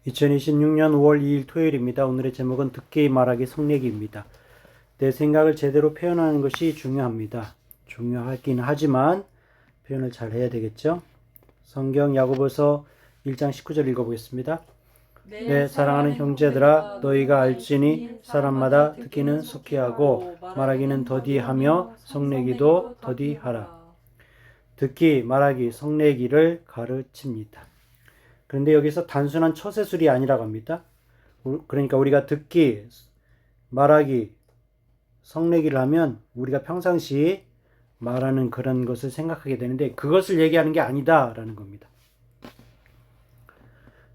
2026년 5월 2일 토요일입니다. 오늘의 제목은 듣기 말하기 성례기입니다. 내 생각을 제대로 표현하는 것이 중요합니다. 중요하긴 하지만 표현을 잘 해야 되겠죠? 성경 야고보서 1장 19절 읽어보겠습니다. 내 사랑하는 형제들아 너희가 알지니 사람마다 듣기는 속히 하고 말하기는 더디하며 성례기도 더디하라. 듣기 말하기 성례기를 가르칩니다. 그런데 여기서 단순한 처세술이 아니라고 합니다. 그러니까 우리가 듣기, 말하기, 성례기를 하면 우리가 평상시 말하는 그런 것을 생각하게 되는데 그것을 얘기하는 게 아니다라는 겁니다.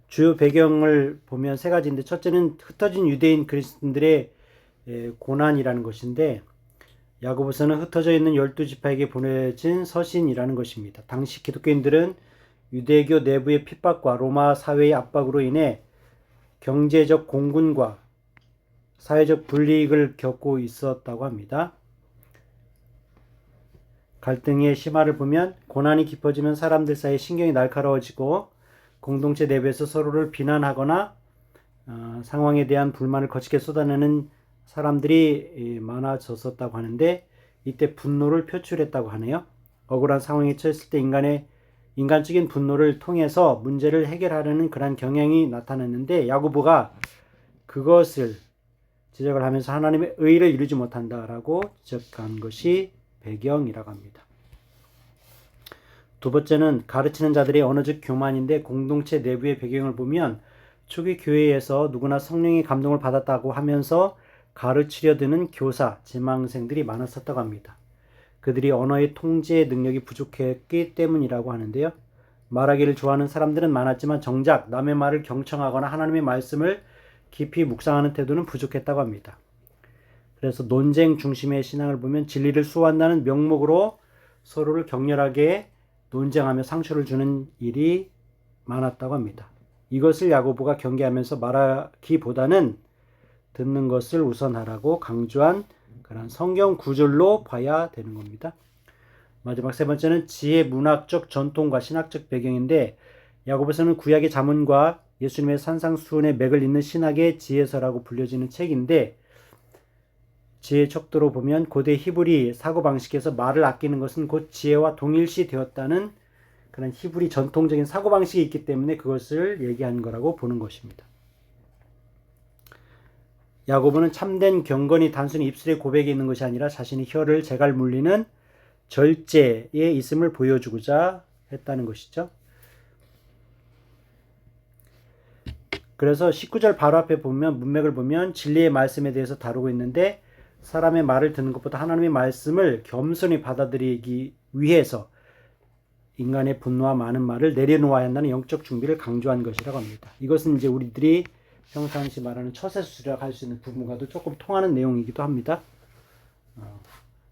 주요 배경을 보면 세 가지인데 첫째는 흩어진 유대인 그리스도인들의 고난이라는 것인데 야고보서는 흩어져 있는 12지파에게 보내진 서신이라는 것입니다. 당시 기독교인들은 유대교 내부의 핍박과 로마 사회의 압박으로 인해 경제적 공분과 사회적 불이익을 겪고 있었다고 합니다. 갈등의 심화를 보면 고난이 깊어지면 사람들 사이 신경이 날카로워지고 공동체 내부에서 서로를 비난하거나 상황에 대한 불만을 거칠게 쏟아내는 사람들이 많아졌었다고 하는데 이때 분노를 표출했다고 하네요. 억울한 상황에 처했을 때 인간적인 분노를 통해서 문제를 해결하려는 그런 경향이 나타났는데 야고보가 그것을 지적을 하면서 하나님의 의를 이루지 못한다라고 지적한 것이 배경이라고 합니다. 두 번째는 가르치는 자들의 언어적 교만인데 공동체 내부의 배경을 보면 초기 교회에서 누구나 성령의 감동을 받았다고 하면서 가르치려 드는 교사, 지망생들이 많았었다고 합니다. 그들이 언어의 통제 능력이 부족했기 때문이라고 하는데요. 말하기를 좋아하는 사람들은 많았지만 정작 남의 말을 경청하거나 하나님의 말씀을 깊이 묵상하는 태도는 부족했다고 합니다. 그래서 논쟁 중심의 신앙을 보면 진리를 수호한다는 명목으로 서로를 격렬하게 논쟁하며 상처를 주는 일이 많았다고 합니다. 이것을 야고보가 경계하면서 말하기보다는 듣는 것을 우선하라고 강조한 그런 성경 구절로 봐야 되는 겁니다. 마지막 세 번째는 지혜 문학적 전통과 신학적 배경인데 야고보서는 구약의 잠언과 예수님의 산상수훈의 맥을 잇는 신학의 지혜서라고 불려지는 책인데 지혜의 척도로 보면 고대 히브리 사고방식에서 말을 아끼는 것은 곧 지혜와 동일시 되었다는 그런 히브리 전통적인 사고방식이 있기 때문에 그것을 얘기한 거라고 보는 것입니다. 야고보는 참된 경건이 단순히 입술의 고백이 있는 것이 아니라 자신의 혀를 제갈 물리는 절제에 있음을 보여주고자 했다는 것이죠. 그래서 19절 바로 앞에 보면 문맥을 보면 진리의 말씀에 대해서 다루고 있는데 사람의 말을 듣는 것보다 하나님의 말씀을 겸손히 받아들이기 위해서 인간의 분노와 많은 말을 내려놓아야 한다는 영적 준비를 강조한 것이라고 합니다. 이것은 이제 우리들이 평상시 말하는 처세술이라고 할 수 있는 부분과도 조금 통하는 내용이기도 합니다.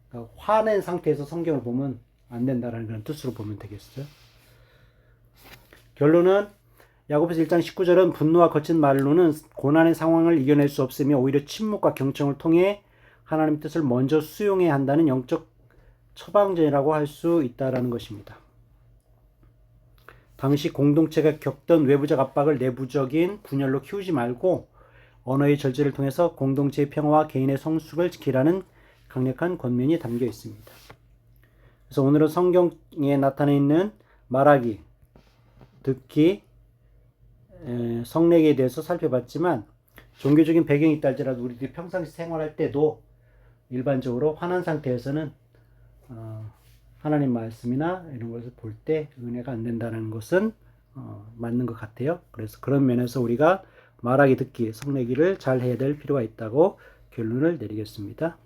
그러니까 화낸 상태에서 성경을 보면 안 된다라는 그런 뜻으로 보면 되겠어요. 결론은 야고보서 1장 19절은 분노와 거친 말로는 고난의 상황을 이겨낼 수 없으며 오히려 침묵과 경청을 통해 하나님의 뜻을 먼저 수용해야 한다는 영적 처방전이라고 할 수 있다는 것입니다. 당시 공동체가 겪던 외부적 압박을 내부적인 분열로 키우지 말고 언어의 절제를 통해서 공동체의 평화와 개인의 성숙을 지키라는 강력한 권면이 담겨 있습니다. 그래서 오늘은 성경에 나타나 있는 말하기, 듣기, 성례에 대해서 살펴봤지만 종교적인 배경이 있다 할지라도 우리들이 평상시 생활할 때도 일반적으로 화난 상태에서는 하나님 말씀이나 이런 것을 볼 때 은혜가 안 된다는 것은 맞는 것 같아요. 그래서 그런 면에서 우리가 말하기, 듣기, 성례기를 잘 해야 될 필요가 있다고 결론을 내리겠습니다.